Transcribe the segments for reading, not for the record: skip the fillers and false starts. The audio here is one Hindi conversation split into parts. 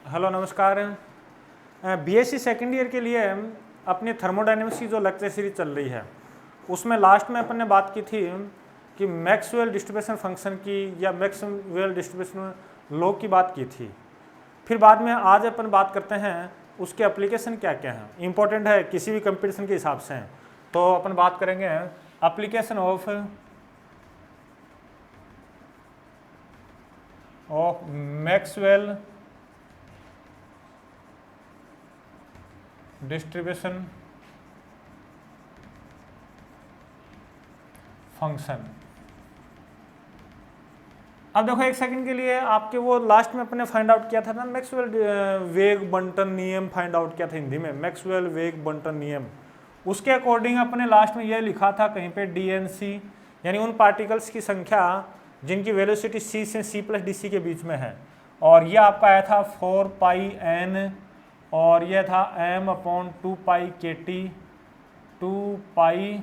हेलो नमस्कार। बीएससी सेकेंड ईयर के लिए अपनी थर्मोडायनेमिक्स की जो लेक्चर सीरीज चल रही है उसमें लास्ट में अपन ने बात की थी कि मैक्सवेल डिस्ट्रीब्यूशन फंक्शन की या मैक्सवेल डिस्ट्रीब्यूशन लॉ की बात की थी। फिर बाद में आज अपन बात करते हैं उसके एप्लीकेशन क्या क्या हैं, इंपॉर्टेंट है किसी भी कंपटीशन के हिसाब से। तो अपन बात करेंगे application of Maxwell distribution function. अब देखो एक सेकंड के लिए आपके वो लास्ट में अपने फाइंड आउट किया था ना मैक्सवेल वेग बंटन नियम फाइंड आउट किया था हिंदी में, मैक्सवेल वेग बंटन नियम। उसके अकॉर्डिंग अपने लास्ट में ये लिखा था कहीं पे डीएनसी यानी उन पार्टिकल्स की संख्या जिनकी वेलोसिटी सी से सी प्लस डी सी के बीच में है, और ये आपका आया था 4 पाई एन और यह था m अपॉन 2 पाई के टी 2 पाई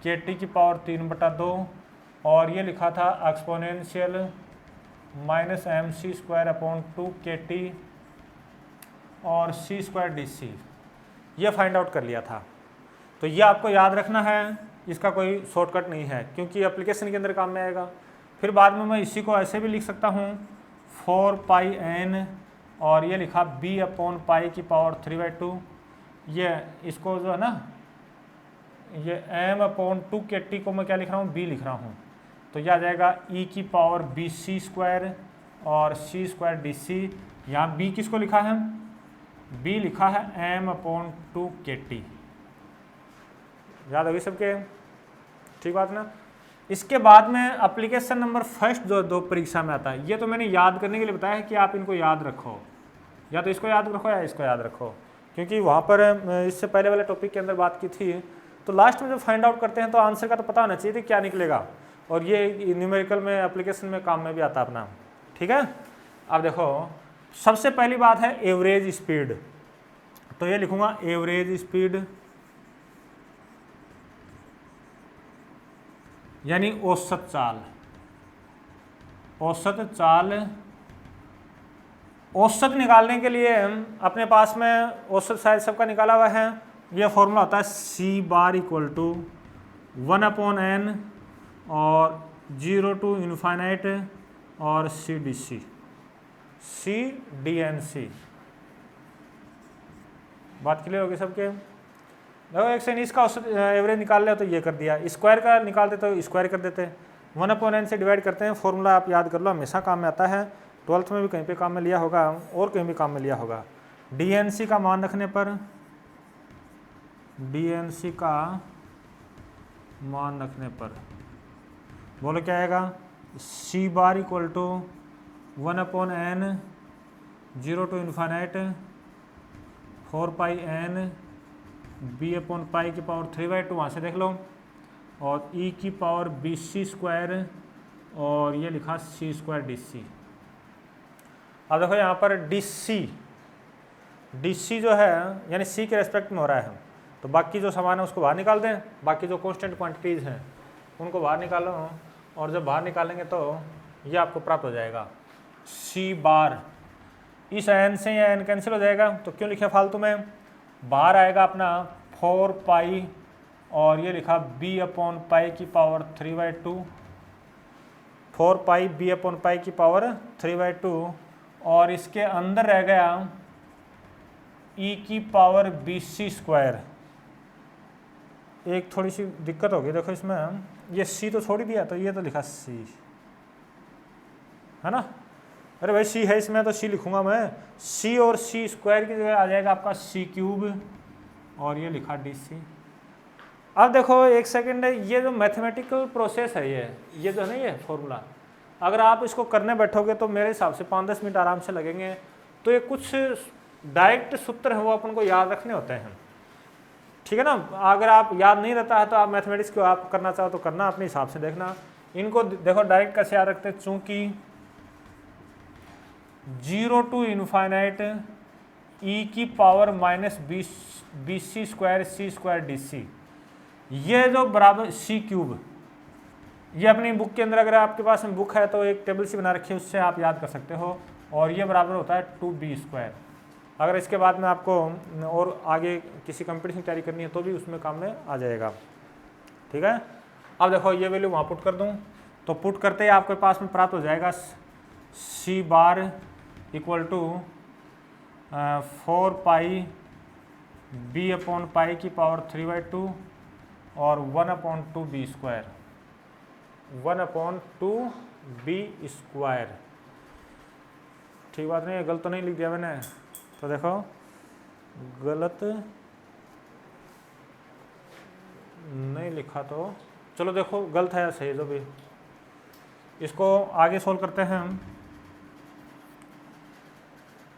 के टी की पावर 3/2 और ये लिखा था exponential minus m c square upon 2 k T और सी स्क्वायर डी सी। ये फाइंड आउट कर लिया था। तो ये आपको याद रखना है, इसका कोई शॉर्टकट नहीं है क्योंकि एप्लीकेशन के अंदर काम में आएगा। फिर बाद में मैं इसी को ऐसे भी लिख सकता हूँ 4 पाई एन और ये लिखा b अपॉन पाई की पावर 3/2। ये इसको जो है ना ये m अपॉन 2 के टी को मैं क्या लिख रहा हूँ b लिख रहा हूँ, तो यह आ जाएगा e की पावर बी सी स्क्वायर और सी स्क्वायर डी सी। यहाँ b किसको लिखा है, b लिखा है m अपॉन 2 के टी। याद होगी सबके, ठीक बात ना। इसके बाद में एप्लीकेशन नंबर फर्स्ट जो दो परीक्षा में आता है, ये तो मैंने याद करने के लिए बताया है कि आप इनको याद रखो, या तो इसको याद रखो या इसको याद रखो, क्योंकि वहाँ पर इससे पहले वाले टॉपिक के अंदर बात की थी। तो लास्ट में जब फाइंड आउट करते हैं तो आंसर का तो पता होना चाहिए कि क्या निकलेगा, और ये न्यूमेरिकल में एप्लीकेशन में काम में भी आता अपना, ठीक है। अब देखो सबसे पहली बात है एवरेज स्पीड, तो ये लिखूंगा एवरेज स्पीड यानी औसत चाल। औसत चाल, औसत निकालने के लिए अपने पास में औसत शायद सबका निकाला हुआ है। यह फॉर्मूला होता है c bar equal to 1 upon n और 0 टू इनफाइनाइट और c d c, c d n c. बात क्लियर होगी सबके। देखो एक सेकंड, इसका औसत एवरेज निकाल ले तो ये कर दिया, स्क्वायर का निकालते तो स्क्वायर कर देते, 1 अपॉन एन से डिवाइड करते हैं। फॉर्मूला आप याद कर लो, हमेशा काम में आता है, 12th में भी कहीं पे काम में लिया होगा और कहीं भी काम में लिया होगा। डीएनसी का मान रखने पर, डीएनसी का मान रखने पर बोलो क्या आएगा, C bar equal to 1 upon n 0 to infinite 4 pi n b upon pi की पावर 3/2, वहाँ से देख लो, और ई की पावर बी सी स्क्वायर और ये लिखा सी स्क्वायर डी सी। अब देखो यहाँ पर डी सी जो है यानी सी के रेस्पेक्ट में हो रहा है, तो बाकी जो सामान है उसको बाहर निकाल दें, बाकी जो कांस्टेंट क्वांटिटीज़ हैं उनको बाहर निकालो, और जब बाहर निकालेंगे तो ये आपको प्राप्त हो जाएगा सी बार। इस एन से या एन कैंसिल हो जाएगा, तो क्यों लिखे फालतू में, बाहर आएगा अपना 4 पाई और ये लिखा b अपॉन पाई की पावर 3/2, 4 पाई b अपॉन पाई की पावर 3/2, और इसके अंदर रह गया e की पावर बी सी स्क्वायर। एक थोड़ी सी दिक्कत होगी, देखो इसमें ये c तो छोड़ ही दिया, तो ये तो लिखा c है ना। अरे भाई c है इसमें, तो c लिखूंगा मैं, c और c स्क्वायर की जगह आ जाएगा आपका c क्यूब और ये लिखा डी सी। अब देखो एक सेकंड, ये जो मैथमेटिकल प्रोसेस है ये जो है ना ये फॉर्मूला, अगर आप इसको करने बैठोगे तो मेरे हिसाब से 5-10 मिनट आराम से लगेंगे। तो ये कुछ डायरेक्ट सूत्र है वो अपन को याद रखने होते हैं, ठीक है ना। अगर आप याद नहीं रहता है तो आप मैथमेटिक्स को आप करना चाहो तो करना, अपने हिसाब से देखना। इनको देखो डायरेक्ट कैसे याद रखते हैं, चूँकि 0 टू इनफाइनाइट ई की power minus b c square c square d c, ये जो बराबर सी क्यूब, ये अपनी बुक के अंदर अगर आपके पास में बुक है तो एक टेबल सी बना रखी है, उससे आप याद कर सकते हो। और ये बराबर होता है 2b²। अगर इसके बाद में आपको और आगे किसी कंपटीशन की तैयारी करनी है तो भी उसमें काम में आ जाएगा। ठीक है, अब देखो ये वैल्यू वहाँ पुट कर दूँ तो पुट करते ही आपके पास में प्राप्त हो जाएगा c bar equal to 4 b/π की पावर 3/2 और 1/2b², 1/2b²। ठीक बात नहीं है, गलत तो नहीं लिख दिया मैंने? तो देखो गलत नहीं लिखा तो चलो देखो गलत है या सही जो भी, इसको आगे सोल्व करते हैं हम।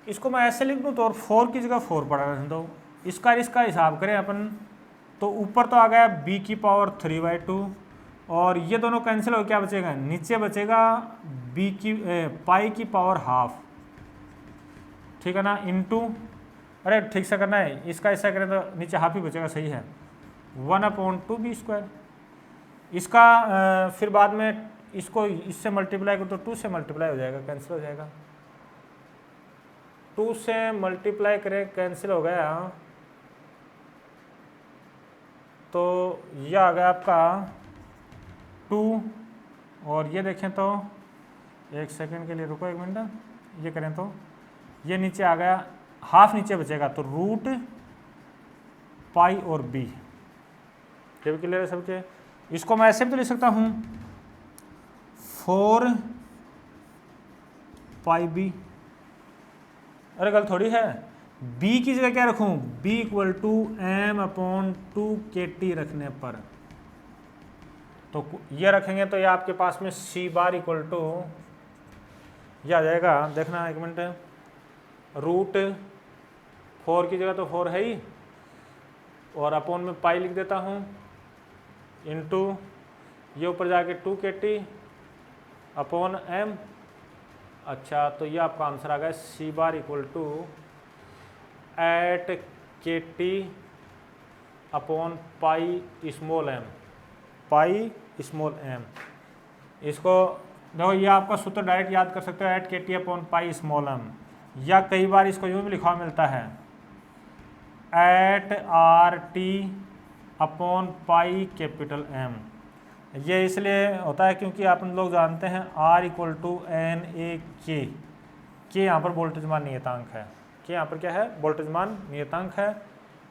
इसको मैं ऐसे लिख दूँ तो और 4 की जगह 4 पड़ा, तो इसका हिसाब करें अपन तो ऊपर तो आ गया b की पावर 3/2 और ये दोनों कैंसिल हो क्या बचेगा, नीचे बचेगा पाई की पावर हाफ। ठीक है ना, इनटू, अरे ठीक से करना है, इसका ऐसा करें तो नीचे हाफ ही बचेगा, सही है, 1/2b²। इसका फिर बाद में इसको इससे मल्टीप्लाई करो तो 2 से मल्टीप्लाई हो जाएगा, कैंसिल हो जाएगा। 2 से मल्टीप्लाई करें कैंसिल हो गया तो यह आ गया आपका 2, और ये देखें तो एक सेकंड के लिए रुको, एक मिनट, ये करें तो ये नीचे आ गया, हाफ नीचे बचेगा तो रूट पाई और b। ये भी क्लियर है सबके? इसको मैं ऐसे भी तो लिख सकता हूँ 4πb, अरे गलत थोड़ी है, b की जगह क्या रखूँ, b = m/2kT रखने पर तो ये रखेंगे तो ये आपके पास में c बार इक्वल टू यह आ जाएगा, देखना एक मिनट, रूट 4 की जगह तो 4 है ही और अपॉन में पाई लिख देता हूँ, इनटू ये ऊपर जाके 2kT अपॉन m। अच्छा, तो ये आपका आंसर आ गया c bar equal to @kT upon pi small m, pi small m। इसको देखो ये आपका सूत्र डायरेक्ट याद कर सकते हो, @kT upon pi small m, या कई बार इसको यूँ भी लिखा हुआ मिलता है @RT upon pi capital M। ये इसलिए होता है क्योंकि आप लोग जानते हैं R = NA/K, के यहाँ पर वोल्टेजमान नियतांक है, के यहाँ पर क्या है, वोल्टेजमान नियतांक है।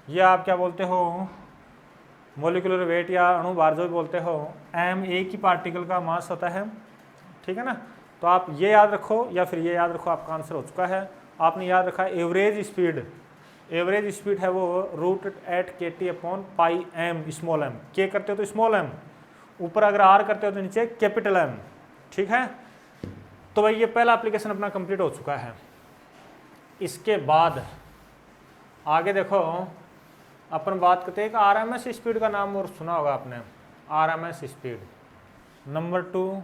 ये आप क्या बोलते हो, मोलिकुलर वेट या अणु भार जो भी बोलते हो, m एक ही पार्टिकल का मास होता है। ठीक है ना, तो आप ये याद रखो या फिर ये याद रखो, आपका आंसर हो चुका है। आपने याद रखा एवरेज स्पीड है वो √@kT अपॉन पाई m स्मॉल m, के करते हो तो स्मॉल m, ऊपर अगर r करते हो तो नीचे कैपिटल M। ठीक है, तो भाई ये पहला एप्लीकेशन अपना कंप्लीट हो चुका है। इसके बाद आगे देखो अपन बात करते हैं कि RMS स्पीड का नाम और सुना होगा आपने, RMS स्पीड। नंबर 2,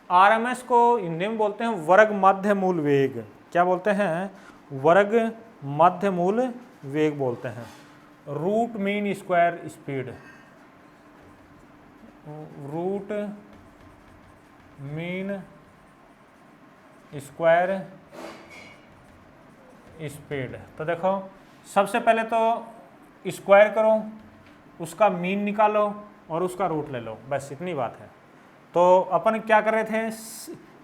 RMS को हिंदी में बोलते हैं वर्ग मध्य मूल वेग। क्या बोलते हैं, वर्ग मध्य मूल वेग बोलते हैं। Root mean square speed, root mean square speed. तो देखो सबसे पहले तो स्क्वायर करो, उसका मीन निकालो और उसका रूट ले लो, बस इतनी बात है। तो अपन क्या कर रहे थे,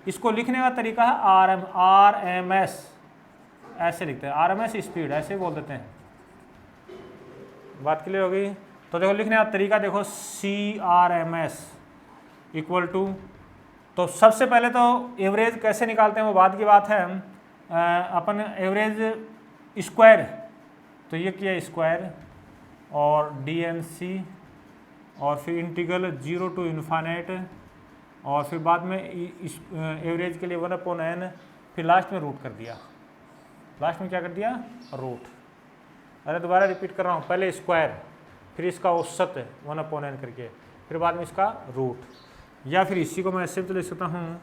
इसको लिखने का तरीका है RMS, ऐसे लिखते हैं, RMS स्पीड ऐसे बोल देते हैं। बात क्लियर हो गई? तो देखो लिखने का तरीका देखो, CRMS इक्वल टू, तो सबसे पहले तो एवरेज कैसे निकालते हैं वो बाद की बात है। अपन एवरेज स्क्वायर, तो ये किया स्क्वायर और DNC और फिर इंटीग्रल 0 to ∞, और फिर बाद में एवरेज के लिए 1/n, फिर लास्ट में रूट कर दिया। लास्ट में क्या कर दिया, रूट। अरे दोबारा रिपीट कर रहा हूँ, पहले स्क्वायर, फिर इसका औसत 1/n करके, फिर बाद में इसका रूट। या फिर इसी को मैं ऐसे भी लिख सकता हूँ,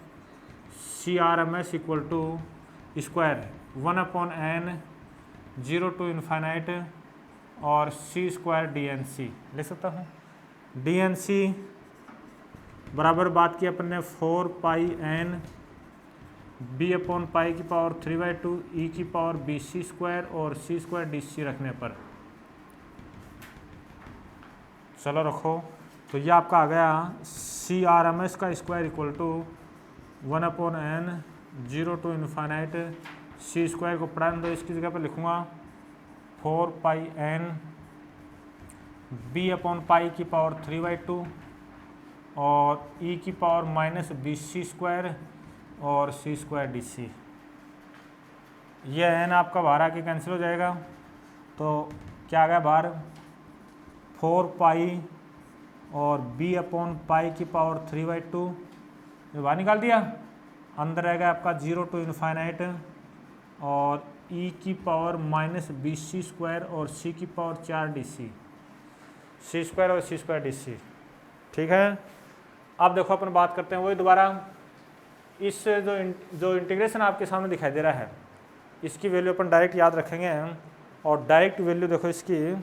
CRMS equal to square 1/n 0 to ∞ और C² DNC लिख सकता हूँ। DNC बराबर बात की अपन ने 4 pi n b upon pi की पावर 3/2 ई की पावर बी सी स्क्वायर और सी स्क्वायर डी सी रखने पर, चलो रखो, तो ये आपका आ गया सी आर एम एस का square equal to 1/n 0 to infinite c square को पढ़ा दो, इसकी जगह पर लिखूँगा 4 pi n b upon pi की पावर 3/2 और ई की power minus b c square और सी स्क्वायर डी सी। ये एन आपका बाहर आके कैंसिल हो जाएगा, तो क्या आ गया बाहर 4 पाई और b अपॉन पाई की पावर 3/2, ये बाहर निकाल दिया, अंदर रहेगा आपका 0 to इन्फाइनाइट और e की power minus b c square और c की power 4 d c, c square और सी स्क्वायर डी सी। ठीक है, अब देखो अपन बात करते हैं वही दोबारा, इस जो इंटीग्रेशन आपके सामने दिखाई दे रहा है, इसकी वैल्यू अपन डायरेक्ट याद रखेंगे और डायरेक्ट वैल्यू देखो इसकी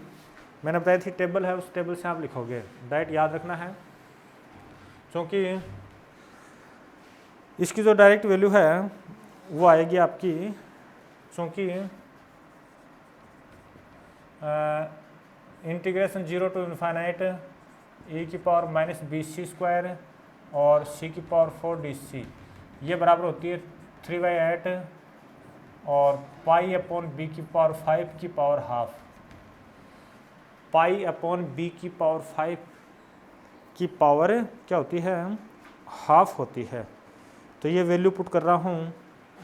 मैंने बताई थी टेबल है, उस टेबल से आप लिखोगे, डायरेक्ट याद रखना है, क्योंकि इसकी जो डायरेक्ट वैल्यू है वो आएगी आपकी, क्योंकि इंटीग्रेशन 0 to इन्फाइनाइट e की power minus b c square और c की पावर 4 डी सी, ये बराबर होती है 3/8 और पाई अपॉन बी की पावर 5 की power half, pi upon b की पावर 5 की पावर क्या होती है, हाफ होती है। तो ये वैल्यू पुट कर रहा हूँ,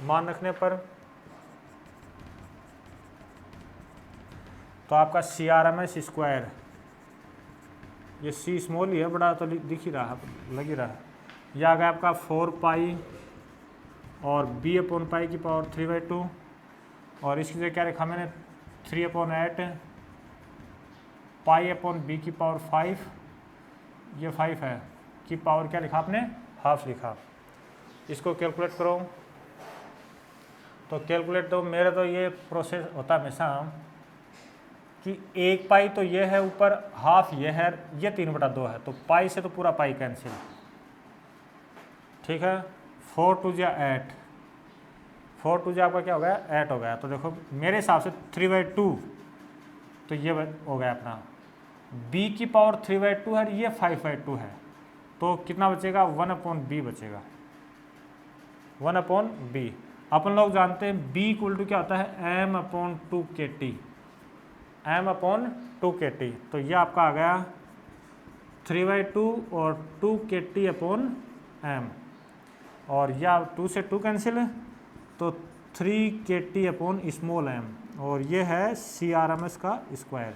मान रखने पर तो आपका C R M S square, ये सी स्मॉल ही है, बड़ा तो दिख ही रहा है, लग ही रहा है, यह आ गया आपका 4 पाई और b अपॉन पाई की पावर 3/2 और इसकी जगह क्या लिखा मैंने 3/8 पाई अपॉन बी की पावर 5, ये 5 है, की पावर क्या लिखा आपने, हाफ लिखा। इसको कैलकुलेट करो, तो कैलकुलेट तो मेरा तो ये प्रोसेस होता है हमेशा कि 1 पाई तो ये है ऊपर, हाफ ये है, ये 3/2 है, तो पाई से तो पूरा पाई कैंसिल। ठीक है, 4 2 8, 4 2 आपका क्या हो गया 8 हो गया, तो देखो मेरे हिसाब से 3/2, तो ये हो गया अपना b की पावर 3/2 है, ये 5/2 है, तो कितना बचेगा 1/b बचेगा, 1/b। अपन लोग जानते हैं b इक्वल टू क्या होता है m/2 kT, m/2 kT, तो ये आपका आ गया 3/2 और 2 kT/m, और यह 2 से 2 कैंसिल है, तो 3 kT/m, और ये है CRMS का स्क्वायर।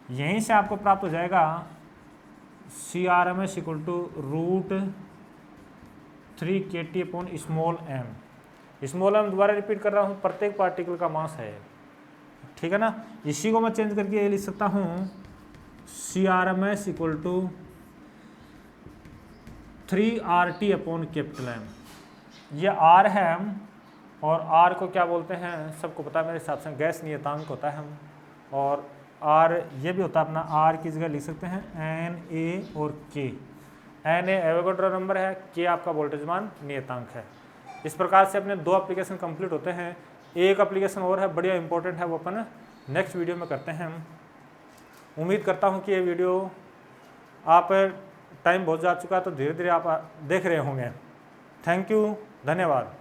यहीं से आपको प्राप्त हो जाएगा CRMS equal to √3 kT/m। Small m दोबारा रिपीट कर रहा हूँ, प्रत्येक पार्टिकल का मास है, ठीक है ना। इसी को मैं चेंज करके ये लिख सकता हूँ CRMS इक्वल टू 3RT/M। ये R है और R को क्या बोलते हैं सबको पता है मेरे हिसाब से, गैस नियतांक होता है हम, और R ये भी होता है अपना, R की जगह लिख सकते हैं Na और K। Na एवोगाड्रो नंबर है, K आपका वोल्टेज मान नियतांक है। इस प्रकार से अपने 2 एप्लीकेशन कंप्लीट होते हैं। एक एप्लीकेशन और है, बढ़िया इंपॉर्टेंट है, वो अपन नेक्स्ट वीडियो में करते हैं। उम्मीद करता हूँ कि ये वीडियो आप, टाइम बहुत जा चुका है तो धीरे धीरे आप देख रहे होंगे। थैंक यू, धन्यवाद।